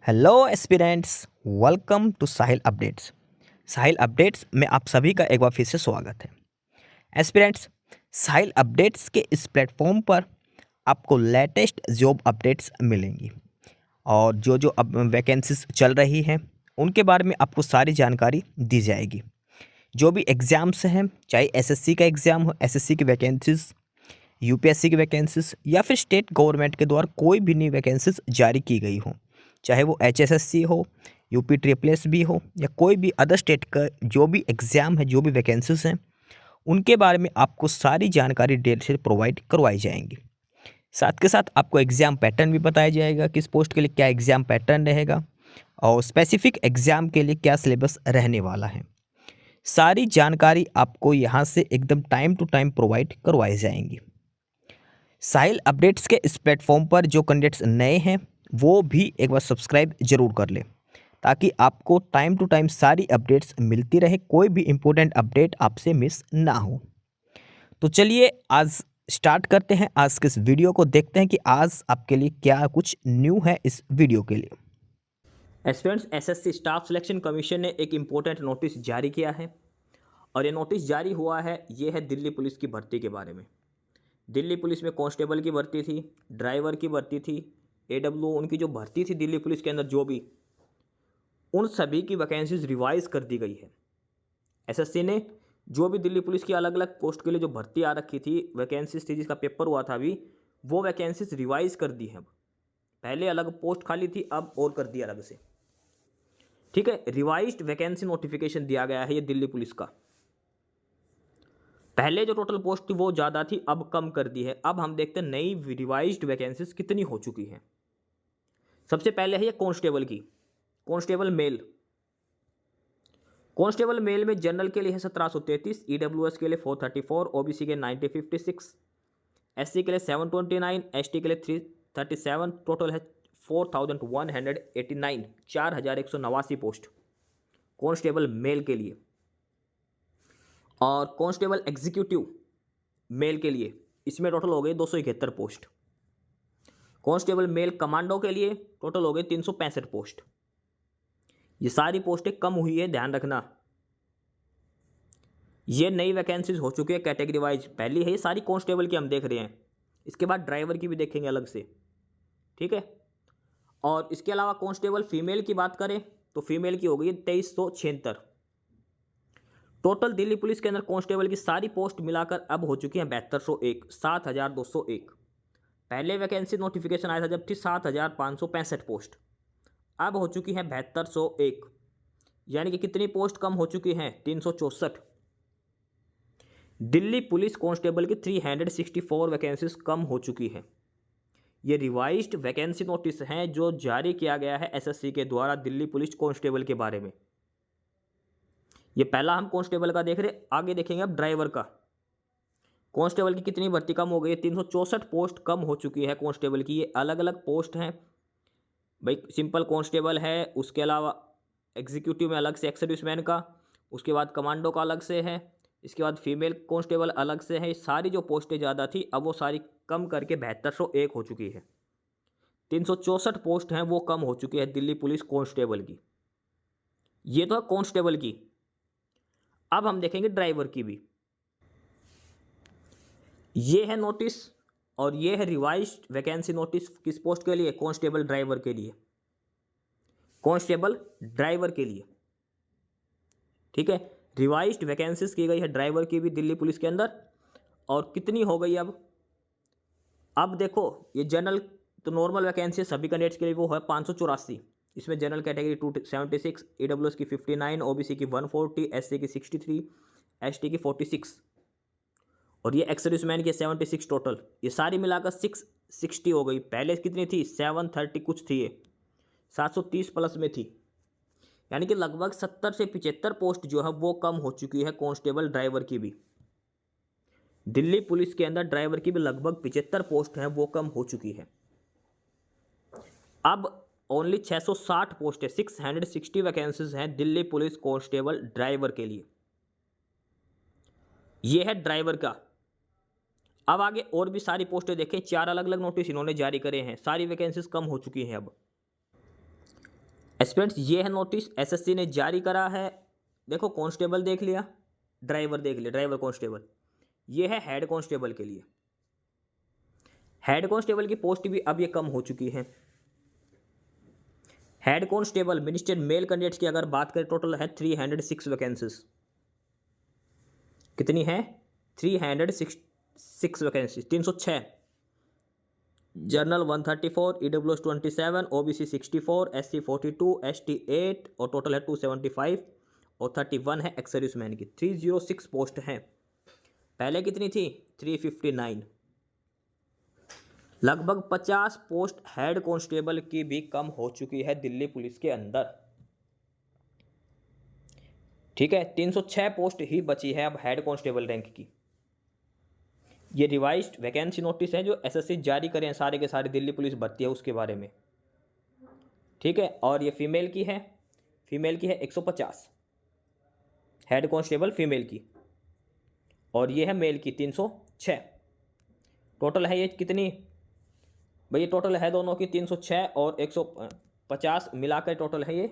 Hello aspirants, welcome to Sahil updates. Sahil updates में आप सभी का एक बार फिर से स्वागत है। एस्पिरेंट्स, साहिल अपडेट्स के इस प्लेटफॉर्म पर आपको लेटेस्ट जॉब अपडेट्स मिलेंगी और जो जो अब वैकेंसीज चल रही हैं उनके बारे में आपको सारी जानकारी दी जाएगी। जो भी एग्ज़ाम्स हैं, चाहे एसएससी का एग्ज़ाम हो, एसएससी की वैकेंसीज, यूपीएससी की वैकेंसीज या फिर स्टेट गवर्नमेंट के द्वारा कोई भी नई वैकेंसीज जारी की गई हो, चाहे वो एचएसएससी हो, यूपी ट्रिपल एस भी हो या कोई भी अदर स्टेट का जो भी एग्ज़ाम है, जो भी वैकेंसीज हैं, उनके बारे में आपको सारी जानकारी डिटेल से प्रोवाइड करवाई जाएंगी। साथ के साथ आपको एग्ज़ाम पैटर्न भी बताया जाएगा, किस पोस्ट के लिए क्या एग्ज़ाम पैटर्न रहेगा और स्पेसिफिक एग्ज़ाम के लिए क्या सिलेबस रहने वाला है। सारी जानकारी आपको यहाँ से एकदम टाइम टू टाइम प्रोवाइड करवाई जाएंगी। साहिल अपडेट्स के इस प्लेटफॉर्म पर जो कैंडिडेट्स नए हैं वो भी एक बार सब्सक्राइब जरूर कर लें ताकि आपको टाइम टू टाइम सारी अपडेट्स मिलती रहे, कोई भी इम्पोर्टेंट अपडेट आपसे मिस ना हो। तो चलिए आज स्टार्ट करते हैं आज के इस वीडियो को, देखते हैं कि आज आपके लिए क्या कुछ न्यू है इस वीडियो के लिए। Aspirants, SSC staff selection commission ने एक इम्पोर्टेंट नोटिस जारी किया है और ये नोटिस जारी हुआ है, ये है दिल्ली पुलिस की भर्ती के बारे में। दिल्ली पुलिस में कांस्टेबल की भर्ती थी, ड्राइवर की भर्ती थी, एडब्ल्यू उनकी जो भर्ती थी दिल्ली पुलिस के अंदर जो भी, उन सभी की वैकेंसीज रिवाइज कर दी गई है। एसएससी ने जो भी दिल्ली पुलिस की अलग अलग पोस्ट के लिए जो भर्ती आ रखी थी, वैकेंसीज थी, जिसका पेपर हुआ था अभी, वो वैकेंसीज रिवाइज कर दी हैं। पहले अलग पोस्ट खाली थी, अब और कर दी अलग से। ठीक है, रिवाइज्ड वैकेंसी नोटिफिकेशन दिया गया है ये दिल्ली पुलिस का। पहले जो टोटल पोस्ट थी वो ज़्यादा थी, अब कम कर दी है। अब हम देखते हैं नई रिवाइज्ड वैकेंसीज कितनी हो चुकी हैं। सबसे पहले है ये कांस्टेबल की, कांस्टेबल मेल। कांस्टेबल मेल में जनरल के लिए है 1733, ईडब्ल्यूएस के लिए 434, ओबीसी के 9056, एससी के लिए 729, एसटी के लिए 337, टोटल है 4189, 4189 पोस्ट कांस्टेबल मेल के लिए। और कांस्टेबल एग्जीक्यूटिव मेल के लिए इसमें टोटल हो गए 271 पोस्ट। कांस्टेबल मेल कमांडो के लिए टोटल हो गए 365 पोस्ट। ये सारी पोस्टें कम हुई है, ध्यान रखना। ये नई वैकेंसीज हो चुकी है कैटेगरी वाइज। पहली है ये सारी कांस्टेबल की हम देख रहे हैं, इसके बाद ड्राइवर की भी देखेंगे अलग से। ठीक है, और इसके अलावा कांस्टेबल फीमेल की बात करें तो फीमेल की हो गई 2376। टोटल दिल्ली पुलिस के अंदर कांस्टेबल की सारी पोस्ट मिलाकर अब हो चुकी हैं 7201, 7201। पहले वैकेंसी नोटिफिकेशन आया था जब थी 7565 पोस्ट, अब हो चुकी हैं 7201। यानी कि कितनी पोस्ट कम हो चुकी हैं? 364। दिल्ली पुलिस कांस्टेबल की 364 वैकेंसीज कम हो चुकी हैं। ये रिवाइज्ड वैकेंसी नोटिस हैं जो जारी किया गया है एसएससी के द्वारा दिल्ली पुलिस कांस्टेबल के बारे में। ये पहला हम कांस्टेबल का देख रहे, आगे देखेंगे अब ड्राइवर का। कांस्टेबल की कितनी भर्ती कम हो गई है? 364 पोस्ट कम हो चुकी है कांस्टेबल की। ये अलग अलग पोस्ट हैं भाई, सिंपल कांस्टेबल है, उसके अलावा एग्जीक्यूटिव में अलग से एक्स सर्विसमैन का, उसके बाद कमांडो का अलग से है, इसके बाद फीमेल कांस्टेबल अलग से है। सारी जो पोस्टें ज़्यादा थी अब वो सारी कम करके 7201 हो चुकी है। 364 पोस्ट हैं वो कम हो चुकी है दिल्ली पुलिस कांस्टेबल की। ये तो है कांस्टेबल की। अब हम देखेंगे ड्राइवर की भी। ये है नोटिस और ये है रिवाइज्ड वैकेंसी नोटिस। किस पोस्ट के लिए? कांस्टेबल ड्राइवर के लिए, कांस्टेबल ड्राइवर के लिए। ठीक है, रिवाइज्ड वैकेंसीज की गई है ड्राइवर की भी दिल्ली पुलिस के अंदर। और कितनी हो गई अब देखो, ये जनरल तो नॉर्मल वैकेंसी सभी कैंडिडेट्स के लिए वो है 584। इसमें जनरल कैटेगरी 276, ईडब्ल्यूएस की 59, ओबीसी की 140, एससी की 63, एसटी की 46 और ये एक्स सर्विसमैन की 76 टोटल। ये सारी मिलाकर 660 हो गई। पहले कितनी थी? 730 कुछ थी, ये 730 प्लस में थी। यानी कि लगभग 70 से 75 पोस्ट जो है वो कम हो चुकी है कांस्टेबल ड्राइवर की भी। दिल्ली पुलिस के अंदर ड्राइवर की भी लगभग 75 पोस्ट है वो कम हो चुकी है। अब ओनली 660 पोस्ट है, 660 वैकेंसीज हैं दिल्ली पुलिस कांस्टेबल ड्राइवर के लिए। यह है ड्राइवर का। अब आगे और भी सारी पोस्टें देखें, 4 अलग अलग नोटिस इन्होंने जारी करे हैं, सारी वैकेंसीज कम हो चुकी हैं। अब एस्पिरेंट्स ये है नोटिस एसएससी ने जारी करा है। देखो कांस्टेबल देख लिया, ड्राइवर देख लिया, ड्राइवर कांस्टेबल। ये है हेड कांस्टेबल के लिए। हेड कांस्टेबल की पोस्ट भी अब ये कम हो चुकी है। Head constable minister male candidates की अगर बात करें टोटल है 306 वैकेंसीज। कितनी है? 306 vacancies, 306। General 134, EWS 27, OBC 64, SC 42, ST 8 और टोटल है 275 और 31 है एक्स सर्विसमैन की। 306 पोस्ट हैं। पहले कितनी थी? 359। लगभग 50 पोस्ट हेड कांस्टेबल की भी कम हो चुकी है दिल्ली पुलिस के अंदर। ठीक है, 306 पोस्ट ही बची है अब हेड कांस्टेबल रैंक की। ये रिवाइज्ड वैकेंसी नोटिस है जो एसएससी जारी करें सारे के सारे दिल्ली पुलिस भर्ती है उसके बारे में। ठीक है, और ये फीमेल की है। फीमेल की है 150 हेड कांस्टेबल फीमेल की, और ये है मेल की 306। टोटल है ये कितनी भाई? ये टोटल है दोनों की 306 और 150 मिलाकर टोटल है ये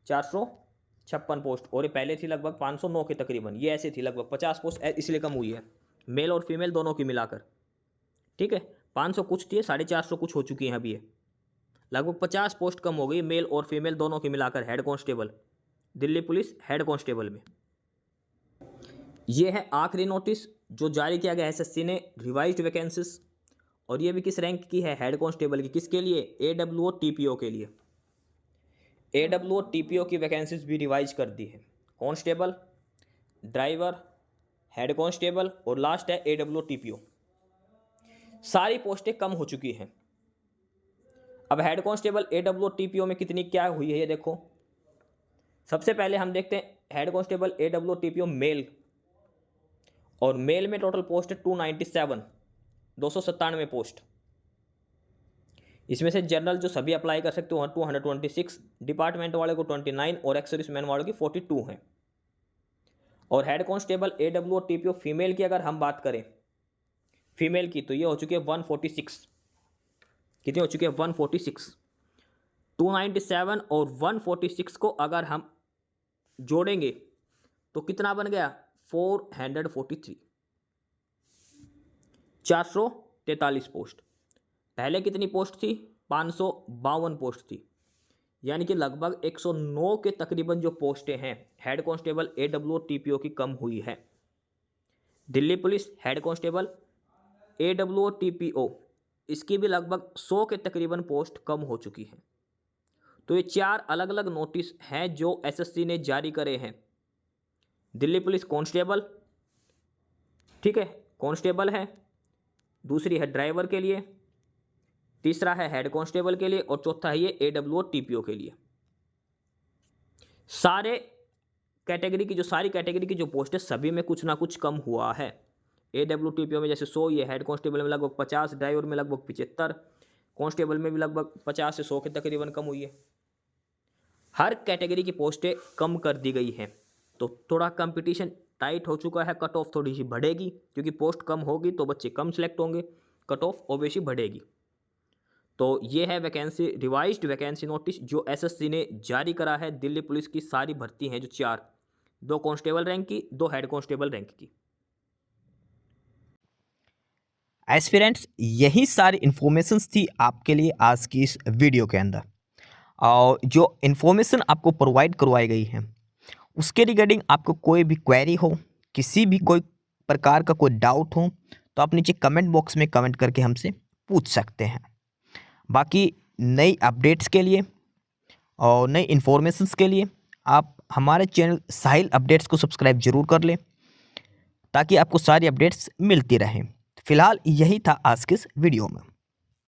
456 पोस्ट। और ये पहले थी लगभग 509 के तकरीबन। ये ऐसे थी लगभग 50 पोस्ट इसलिए कम हुई है, मेल और फीमेल दोनों की मिलाकर। ठीक है, 500 कुछ थी, 450 कुछ हो चुकी हैं अभी। ये लगभग 50 पोस्ट कम हो गई मेल और फीमेल दोनों की मिलाकर head constable Delhi police head constable में। ये है आखिरी नोटिस जो जारी किया गया एसएससी ने, रिवाइज्ड वैकेंसीज। और ये भी किस रैंक की है? हेड कांस्टेबल की। किसके लिए? एडब्ल्यूओ टीपीओ के लिए। एडब्ल्यूओ टीपीओ की वैकेंसीज भी रिवाइज कर दी है। कांस्टेबल, ड्राइवर, हेड कांस्टेबल और लास्ट है एडब्ल्यूओ टीपीओ। सारी पोस्टें कम हो चुकी हैं। अब हेड कांस्टेबल एडब्ल्यूओ टीपीओ में कितनी क्या हुई है ये देखो। सबसे पहले हम देखते हैं head constable AWO TPO mail, और मेल में टोटल पोस्ट है 297, 297 पोस्ट। इसमें से जनरल जो सभी अप्लाई कर सकते हो 226, डिपार्टमेंट वाले को 29 और एक्स सर्विसमैन वालों की 42 हैं। और head constable AWO TPO female की अगर हम बात करें फीमेल की, तो ये हो चुकी है 146। कितनी हो चुकी है? 146। 297 और 146 को अगर हम जोड़ेंगे तो कितना बन गया? 443, 443 पोस्ट। पहले कितनी पोस्ट थी? 552 पोस्ट थी। यानी कि लगभग 109 के तकरीबन जो पोस्टें हैं हेड कांस्टेबल एडब्ल्यूओ टीपीओ की कम हुई है। Delhi police head constable AWO TPO इसकी भी लगभग 100 के तकरीबन पोस्ट कम हो चुकी है। तो ये 4 अलग अलग नोटिस हैं जो एसएससी ने जारी करे हैं। दिल्ली पुलिस कांस्टेबल, ठीक है, कांस्टेबल है, दूसरी है ड्राइवर के लिए, तीसरा है हेड कांस्टेबल के लिए, और चौथा है ये एडब्ल्यूओ टीपीओ के लिए। सारे कैटेगरी की जो सारी कैटेगरी की जो पोस्ट है सभी में कुछ ना कुछ कम हुआ है। एडब्ल्यूओ टीपीओ में जैसे 100, ये हेड कांस्टेबल में लगभग 50, ड्राइवर में लगभग 75, कांस्टेबल में भी लगभग 50 से 100 के तकरीबन कम हुई है। हर कैटेगरी की पोस्टें कम कर दी गई हैं। तो थोड़ा कंपटीशन टाइट हो चुका है, कट ऑफ थोड़ी सी बढ़ेगी क्योंकि पोस्ट कम होगी तो बच्चे कम सिलेक्ट होंगे, कट ऑफ ओबेसी बढ़ेगी। तो ये है वैकेंसी, रिवाइज्ड वैकेंसी नोटिस जो एसएससी ने जारी करा है। दिल्ली पुलिस की सारी भर्ती हैं जो 4, 2 कांस्टेबल रैंक की, 2 हेड कांस्टेबल रैंक की। एस्पिरेंट्स, यही सारी इन्फॉर्मेशंस थी आपके लिए आज की इस वीडियो के अंदर। और जो इन्फॉर्मेशन आपको प्रोवाइड करवाई गई है उसके रिगार्डिंग आपको कोई भी क्वेरी हो, किसी भी कोई प्रकार का कोई डाउट हो, तो आप नीचे कमेंट बॉक्स में कमेंट करके हमसे पूछ सकते हैं। बाकी नई अपडेट्स के लिए और नई इन्फॉर्मेशंस के लिए आप हमारे चैनल साहिल अपडेट्स को सब्सक्राइब जरूर कर लें ताकि आपको सारी अपडेट्स मिलती रहें। फिलहाल यही था आज के इस वीडियो में।